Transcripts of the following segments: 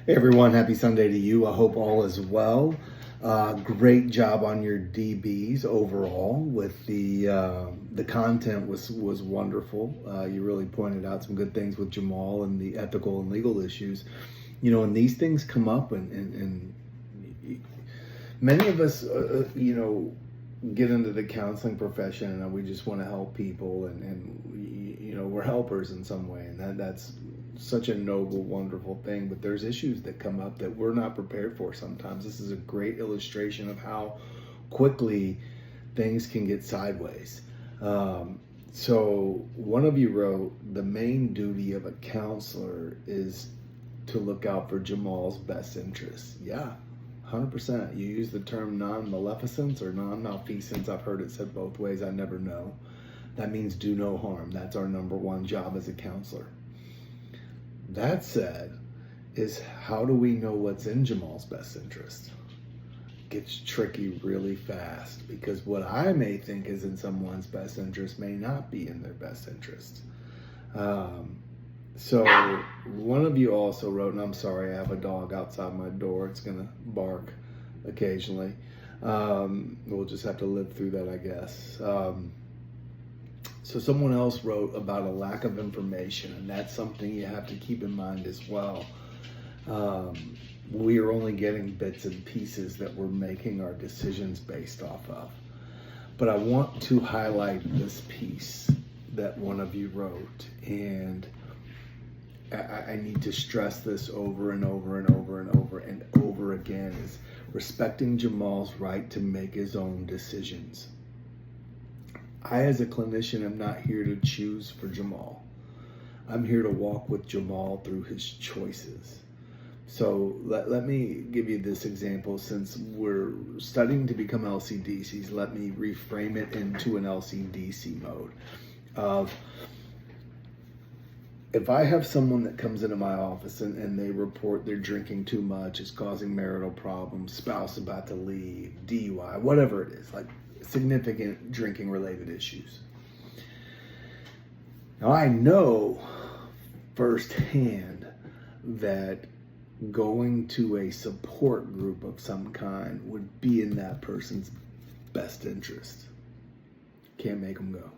Hey everyone, happy Sunday to you. I hope all is well. Great job on your DBs overall. With the content was wonderful. You really pointed out some good things with Jamal and the ethical and legal issues. And these things come up, and many of us, get into the counseling profession, and we just want to help people, and we're helpers in some way, and that's such a noble, wonderful thing. But there's issues that come up that we're not prepared for sometimes. This is a great illustration of how quickly things can get sideways. So one of you wrote, the main duty of a counselor is to look out for Jamal's best interests. Yeah, 100%. You use the term non-maleficence or non-malfeasance. I've heard it said both ways. I never know. That means do no harm. That's our number one job as a counselor. That said, is how do we know what's in Jamal's best interest? Gets tricky really fast, because what I may think is in someone's best interest may not be in their best interest. So one of you also wrote, and I'm sorry, I have a dog outside my door. It's going to bark occasionally. We'll just have to live through that, I guess. So someone else wrote about a lack of information, and that's something you have to keep in mind as well. We are only getting bits and pieces that we're making our decisions based off of. But I want to highlight this piece that one of you wrote, and I need to stress this over and over and over and over and over again, is respecting Jamal's right to make his own decisions. I, as a clinician, am not here to choose for Jamal. I'm here to walk with Jamal through his choices. So let me give you this example. Since we're studying to become LCDCs, let me reframe it into an LCDC mode of, if I have someone that comes into my office and they report they're drinking too much, it's causing marital problems, spouse about to leave, DUI, whatever it is, like significant drinking related issues. Now I know firsthand that going to a support group of some kind would be in that person's best interest. Can't make them go,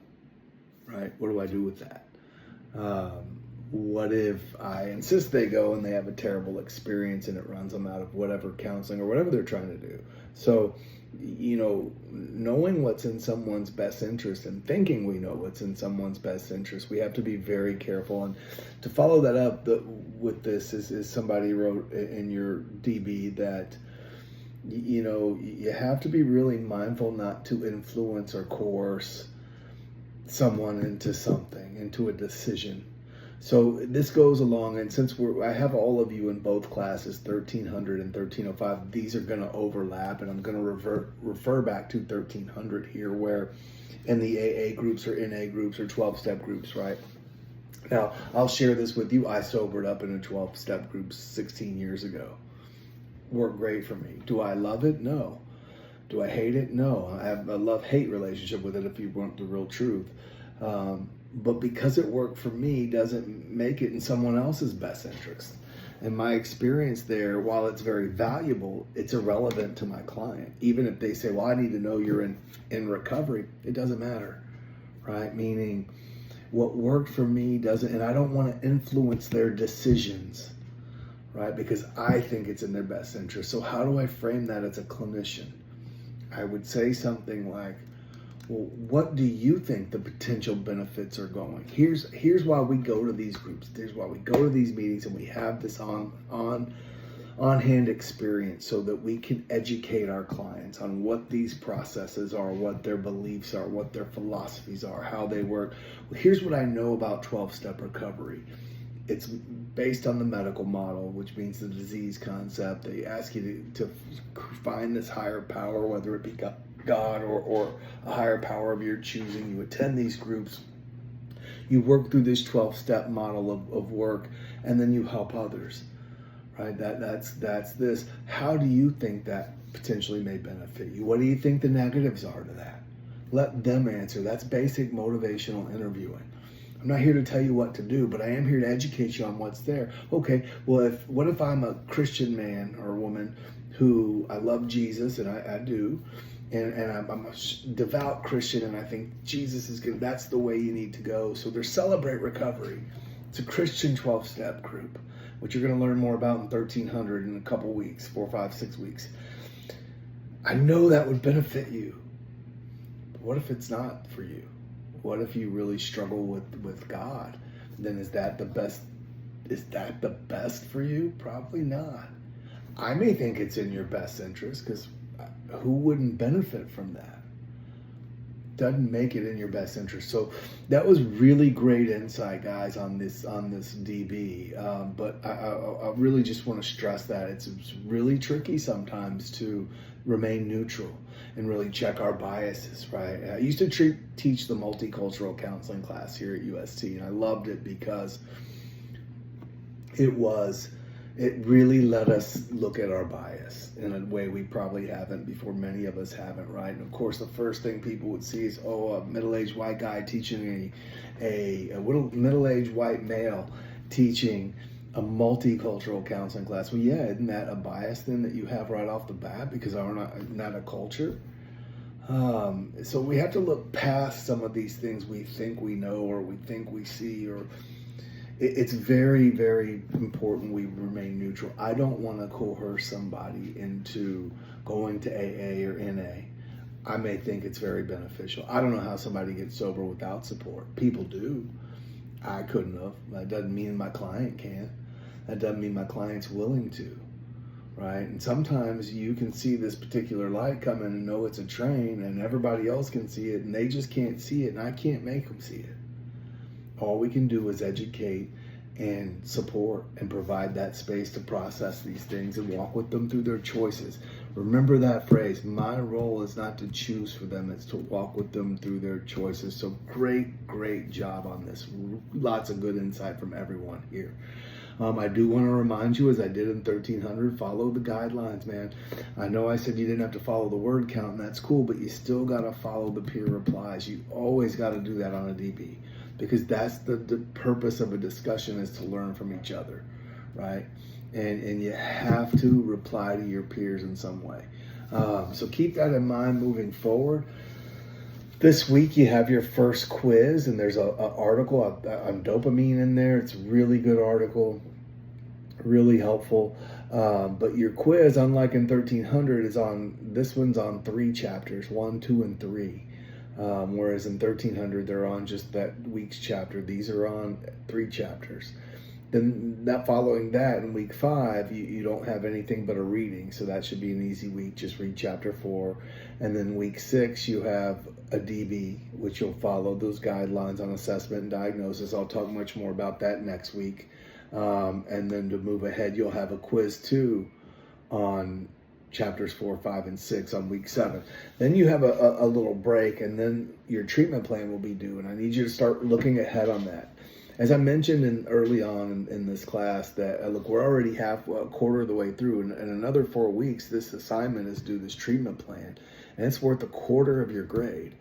right? What do I do with that? What if I insist they go and they have a terrible experience and it runs them out of whatever counseling or whatever they're trying to do? So, knowing what's in someone's best interest and thinking we know what's in someone's best interest, we have to be very careful. And to follow that up with this is somebody wrote in your DB that, you have to be really mindful not to influence or coerce someone into something, into a decision. So this goes along, and since I have all of you in both classes, 1300 and 1305, these are going to overlap, and I'm going to refer back to 1300 here, where in the AA groups or NA groups or 12-step groups, right? Now, I'll share this with you. I sobered up in a 12-step group 16 years ago. Worked great for me. Do I love it? No. Do I hate it? No. I have a love-hate relationship with it, if you want the real truth. But because it worked for me doesn't make it in someone else's best interest. And my experience there, while it's very valuable, it's irrelevant to my client. Even if they say, well, I need to know you're in recovery, it doesn't matter, right? Meaning what worked for me doesn't, and I don't want to influence their decisions, right? Because I think it's in their best interest. So how do I frame that as a clinician? I would say something like, well, what do you think the potential benefits are going? Here's why we go to these groups. Here's why we go to these meetings, and we have this on-hand experience so that we can educate our clients on what these processes are, what their beliefs are, what their philosophies are, how they work. Well, here's what I know about 12-step recovery. It's based on the medical model, which means the disease concept. They ask you to find this higher power, whether it be God or a higher power of your choosing. You attend these groups, you work through this 12-step model of work, and then you help others, right? That's this. How do you think that potentially may benefit you? What do you think the negatives are to that? Let them answer. That's basic motivational interviewing. I'm not here to tell you what to do, but I am here to educate you on what's there. Okay, well, what if I'm a Christian man or woman who I love Jesus, and I do, and I'm a devout Christian, and I think Jesus is good. That's the way you need to go. So there's Celebrate Recovery. It's a Christian 12-step group, which you're going to learn more about in 1300 in a couple weeks, 4, 5, 6 weeks. I know that would benefit you. But what if it's not for you? What if you really struggle with God? Then is that the best? Is that the best for you? Probably not. I may think it's in your best interest, because who wouldn't benefit from that? Doesn't make it in your best interest. So that was really great insight, guys, on this DB. But I really just want to stress that it's really tricky sometimes to remain neutral and really check our biases, right? I used to teach the multicultural counseling class here at UST, and I loved it because it really let us look at our bias in a way we probably haven't before. Many of us haven't, right? And of course, the first thing people would see is, a middle-aged white guy teaching a middle-aged white male teaching a multicultural counseling class. Well, yeah, isn't that a bias then that you have right off the bat because we're not a culture? So we have to look past some of these things we think we know or we think we see, or it's very, very important we remain neutral. I don't want to coerce somebody into going to AA or NA. I may think it's very beneficial. I don't know how somebody gets sober without support. People do. I couldn't have. That doesn't mean my client can't. That doesn't mean my client's willing to, right? And sometimes you can see this particular light coming and know it's a train, and everybody else can see it, and they just can't see it, and I can't make them see it. All we can do is educate and support and provide that space to process these things and walk with them through their choices. Remember that phrase, my role is not to choose for them, it's to walk with them through their choices. So great job on this. Lots of good insight from everyone here. I do want to remind you, as I did in 1300, follow the guidelines, man. I know I said you didn't have to follow the word count, and that's cool, but you still got to follow the peer replies. You always got to do that on a DB, because that's the purpose of a discussion, is to learn from each other, right? And you have to reply to your peers in some way. So keep that in mind moving forward. This week you have your first quiz, and there's an article on dopamine in there. It's a really good article, really helpful. But your quiz, unlike in 1300, this one's on 3 chapters, 1, 2, and 3. Whereas in 1300, they're on just that week's chapter. These are on 3 chapters. Then following that, in week 5, you don't have anything but a reading. So that should be an easy week. Just read chapter 4. And then week 6, you have a DB, which you'll follow those guidelines on assessment and diagnosis. I'll talk much more about that next week. And then to move ahead, you'll have a quiz 2 on chapters 4, 5, and 6 on week 7. Then you have a little break, and then your treatment plan will be due. And I need you to start looking ahead on that. As I mentioned early on in this class, that look, we're already a quarter of the way through, and in another 4 weeks, this assignment is due, this treatment plan, and it's worth a quarter of your grade.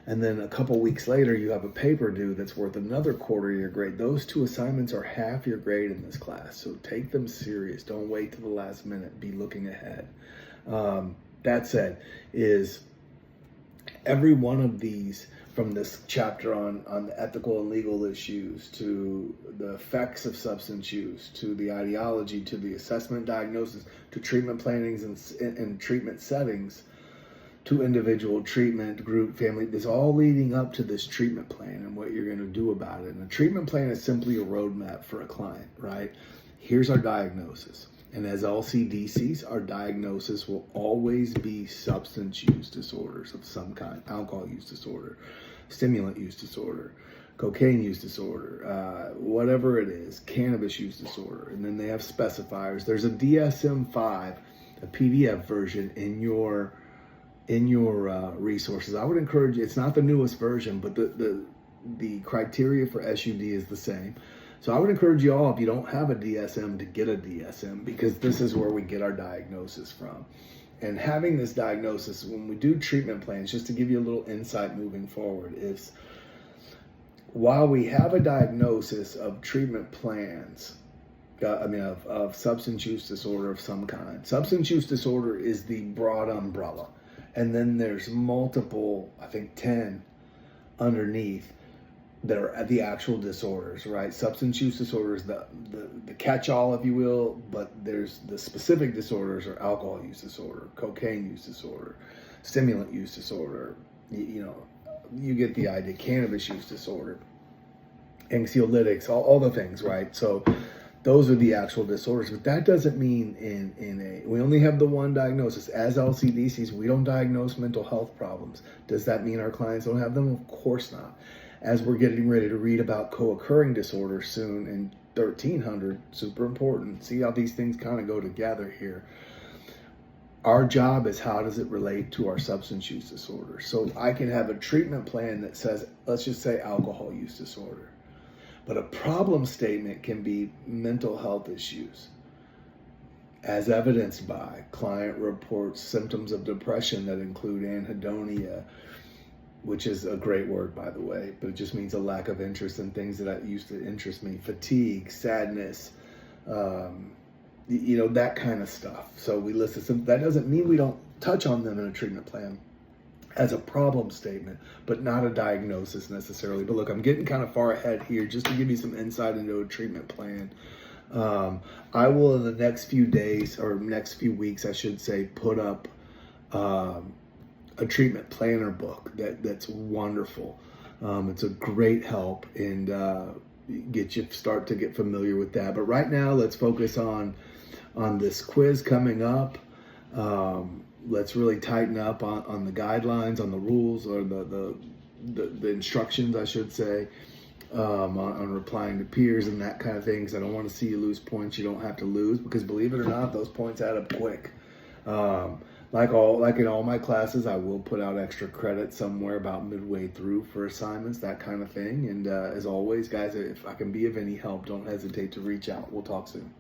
And then a couple weeks later, you have a paper due that's worth another quarter of your grade. Those 2 assignments are half your grade in this class, so take them serious. Don't wait till the last minute. Be looking ahead. That said, is every one of these, from this chapter on the ethical and legal issues, to the effects of substance use, to the ideology, to the assessment diagnosis, to treatment plannings and treatment settings, to individual treatment, group, family, is all leading up to this treatment plan and what you're going to do about it. And a treatment plan is simply a roadmap for a client, right? Here's our diagnosis. And as LCDCs, our diagnosis will always be substance use disorders of some kind: alcohol use disorder, stimulant use disorder, cocaine use disorder, whatever it is, cannabis use disorder. And then they have specifiers. There's a DSM-5, a PDF version in your resources. I would encourage you. It's not the newest version, but the criteria for SUD is the same. So I would encourage you all, if you don't have a DSM, to get a DSM, because this is where we get our diagnosis from. And having this diagnosis, when we do treatment plans, just to give you a little insight moving forward, is while we have a diagnosis of treatment plans, of substance use disorder of some kind. Substance use disorder is the broad umbrella. And then there's multiple, I think 10 underneath that are the actual disorders, right? Substance use disorder is the catch-all, if you will, but there's the specific disorders are alcohol use disorder, cocaine use disorder, stimulant use disorder, you get the idea, cannabis use disorder, anxiolytics, all the things, right? So those are the actual disorders, but that doesn't mean we only have the one diagnosis. As LCDCs, we don't diagnose mental health problems. Does that mean our clients don't have them? Of course not. As we're getting ready to read about co-occurring disorders soon in 1300, super important. See how these things kind of go together here. Our job is how does it relate to our substance use disorder? So I can have a treatment plan that says, let's just say alcohol use disorder. But a problem statement can be mental health issues, as evidenced by client reports symptoms of depression that include anhedonia, which is a great word, by the way, but it just means a lack of interest in things that used to interest me, fatigue, sadness, that kind of stuff. So we list some. That doesn't mean we don't touch on them in a treatment plan as a problem statement, but not a diagnosis necessarily. But look, I'm getting kind of far ahead here just to give you some insight into a treatment plan. I will, in the next few days, or next few weeks, I should say, put up a treatment planner book that's wonderful. It's a great help and start to get familiar with that. But right now, let's focus on this quiz coming up. Let's really tighten up on the guidelines, on the rules, or the instructions, I should say, on replying to peers and that kind of thing, because I don't want to see you lose points you don't have to lose, because believe it or not, those points add up quick. Like in all my classes, I will put out extra credit somewhere about midway through for assignments, that kind of thing. And as always, guys, if I can be of any help, don't hesitate to reach out. We'll talk soon.